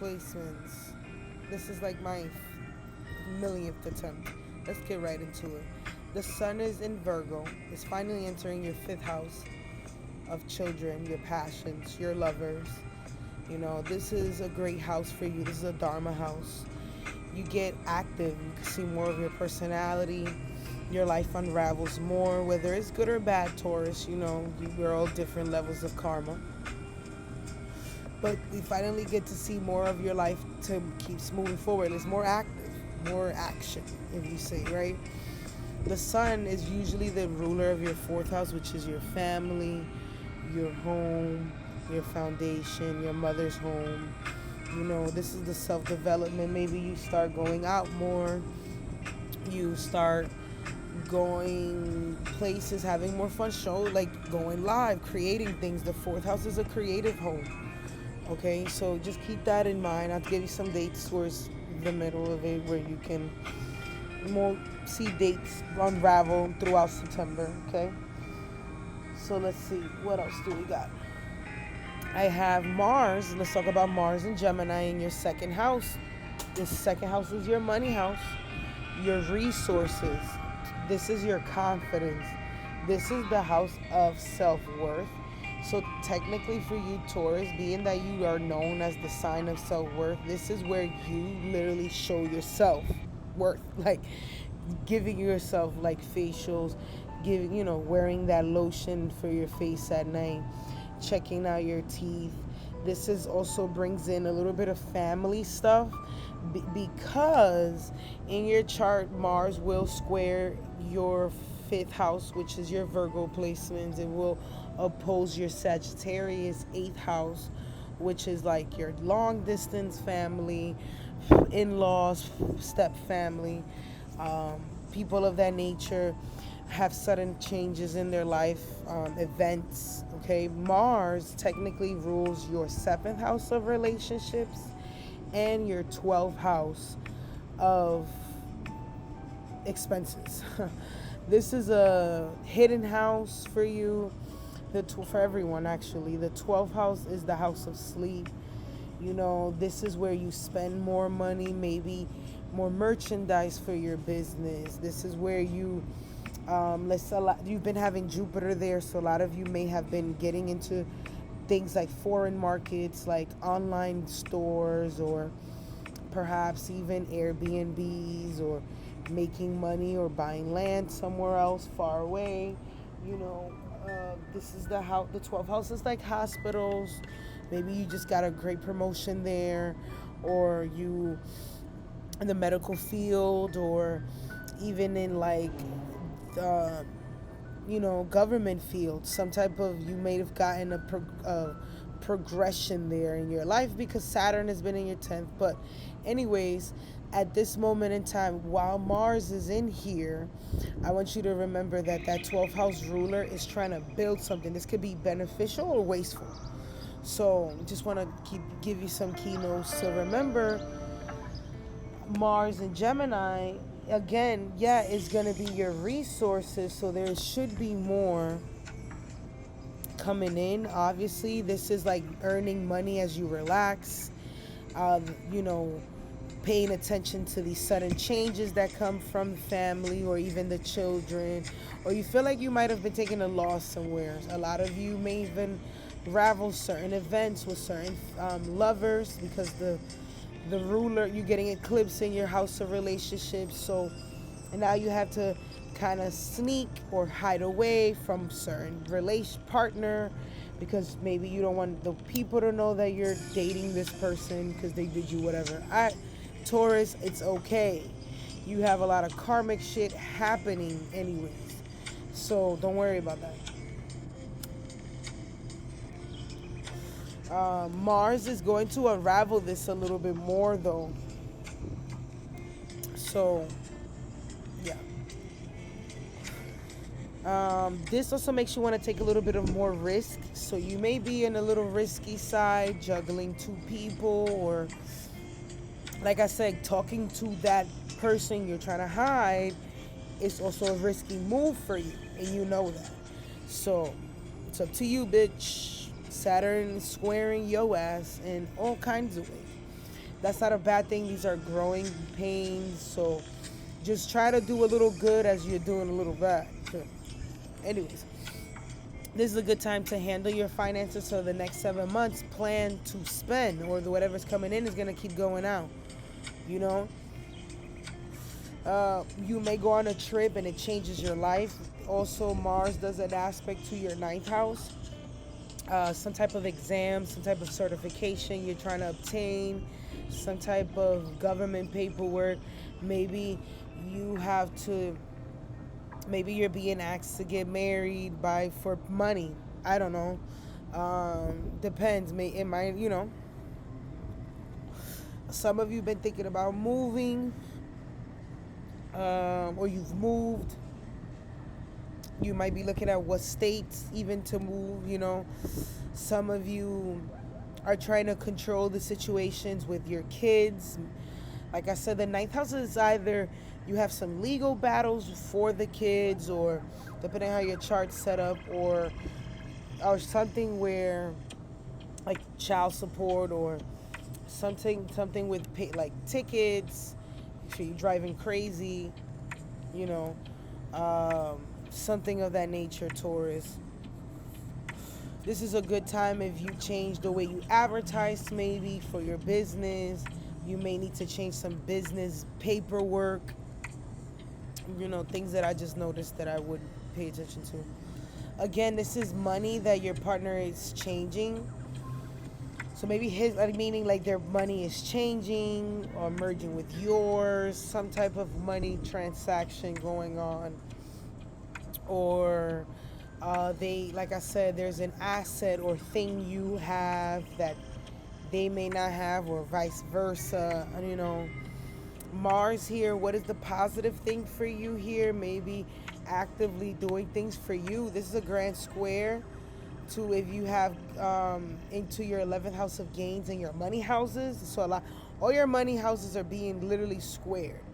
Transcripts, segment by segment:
placements. This is like my millionth attempt. Let's get right into it. The sun is in Virgo. It's finally entering your fifth house of children, your passions, your lovers. You know, this is a great house for you. This is a Dharma house. You get active. You can see more of your personality. Your life unravels more, whether it's good or bad, Taurus. You know, we're all different levels of karma. But we finally get to see more of your life to keeps moving forward. It's more active, more action, if you say, right? The sun is usually the ruler of your fourth house, which is your family, your home, your foundation, your mother's home. You know, this is the self development. Maybe you start going out more, you start going places, having more fun, show like going live, creating things. The fourth house is a creative home. Okay, so just keep that in mind. I'll give you some dates towards the middle of it where you can more see dates unravel throughout September. Okay, so let's see what else do we got. I have Mars. Let's talk about Mars and Gemini in your second house. This second house is your money house, your resources. This is your confidence. This is the house of self worth. So technically for you, Taurus, being that you are known as the sign of self worth, this is where you literally show yourself worth. Like giving yourself like facials, giving wearing that lotion for your face at night, checking out your teeth. This is also brings in a little bit of family stuff because in your chart Mars will square your fifth house, which is your Virgo placements. It will oppose your Sagittarius eighth house, which is like your long distance family, in-laws, step family, people of that nature have sudden changes in their life, events. Okay, Mars technically rules your seventh house of relationships and your 12th house of expenses. This is a hidden house for you. For everyone, actually, the 12th house is the house of sleep. You know, this is where you spend more money, maybe more merchandise for your business. This is where you've been having Jupiter there, so a lot of you may have been getting into things like foreign markets, like online stores, or perhaps even Airbnbs, or making money or buying land somewhere else far away. You know, this is the house. The 12th house is like hospitals. Maybe you just got a great promotion there, or you in the medical field, or even in like uh, government field. Some type of you may have gotten a progression there in your life because Saturn has been in your 10th. But anyways, at this moment in time, while Mars is in here, I want you to remember that that 12th house ruler is trying to build something. This could be beneficial or wasteful. So just want to give you some keynotes to remember. Mars and Gemini, again, yeah, is going to be your resources. So there should be more coming in. Obviously, this is like earning money as you relax. You know, paying attention to these sudden changes that come from the family or even the children, or you feel like you might have been taking a loss somewhere. A lot of you may even ravel certain events with certain lovers because the ruler, you're getting eclipsed in your house of relationships. So and now you have to kind of sneak or hide away from certain relation partner because maybe you don't want the people to know that you're dating this person because they did you whatever. Taurus, it's okay. You have a lot of karmic shit happening anyways. So don't worry about that. Mars is going to unravel this a little bit more though. So, yeah. This also makes you want to take a little bit of more risk. So you may be in a little risky side, juggling two people, or like I said, talking to that person you're trying to hide is also a risky move for you, and you know that. So it's up to you, bitch. Saturn squaring your ass in all kinds of ways. That's not a bad thing. These are growing pains. So just try to do a little good as you're doing a little bad. Sure. Anyways, this is a good time to handle your finances. So the next 7 months, plan to spend, or whatever's coming in is going to keep going out. You know, you may go on a trip and it changes your life. Also, Mars does an aspect to your ninth house. Some type of exam, some type of certification you're trying to obtain, some type of government paperwork. Maybe you have to, maybe you're being asked to get married for money. I don't know. Depends. It might, some of you been thinking about moving, or you've moved. You might be looking at what states even to move. Some of you are trying to control the situations with your kids. Like I said, the ninth house is either you have some legal battles for the kids, or depending on how your chart's set up, or something where like child support, or something with like tickets. So you're driving crazy, you know. Something of that nature, Taurus. This is a good time if you change the way you advertise, maybe for your business. You may need to change some business paperwork. Things that I just noticed that I would pay attention to. Again, this is money that your partner is changing. So maybe meaning like their money is changing or merging with yours, some type of money transaction going on. Or like I said, there's an asset or thing you have that they may not have, or vice versa. Mars here, what is the positive thing for you here? Maybe actively doing things for you. This is a grand square to, if you have into your 11th house of gains and your money houses. So all your money houses are being literally squared.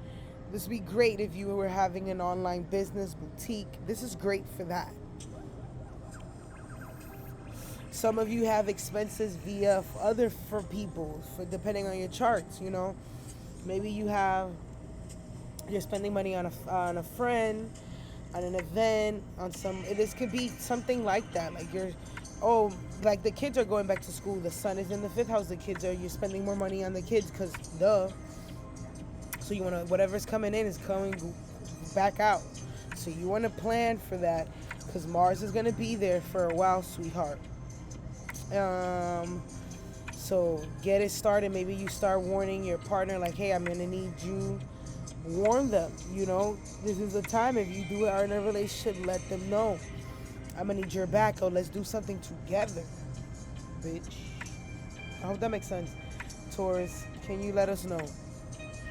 This would be great if you were having an online business, boutique. This is great for that. Some of you have expenses via for people, depending on your charts. Maybe you're spending money on a friend, on an event, on some. This could be something like that. Like like the kids are going back to school. The sun is in the 5th house. You're spending more money on the kids because duh. So you want to, whatever's coming in is coming back out. So you want to plan for that, because Mars is going to be there for a while, sweetheart. So get it started. Maybe you start warning your partner, like, hey, I'm going to need you. Warn them, This is the time, if you are in a relationship, let them know. I'm going to need your back. Oh, let's do something together, bitch. I hope that makes sense. Taurus, can you let us know?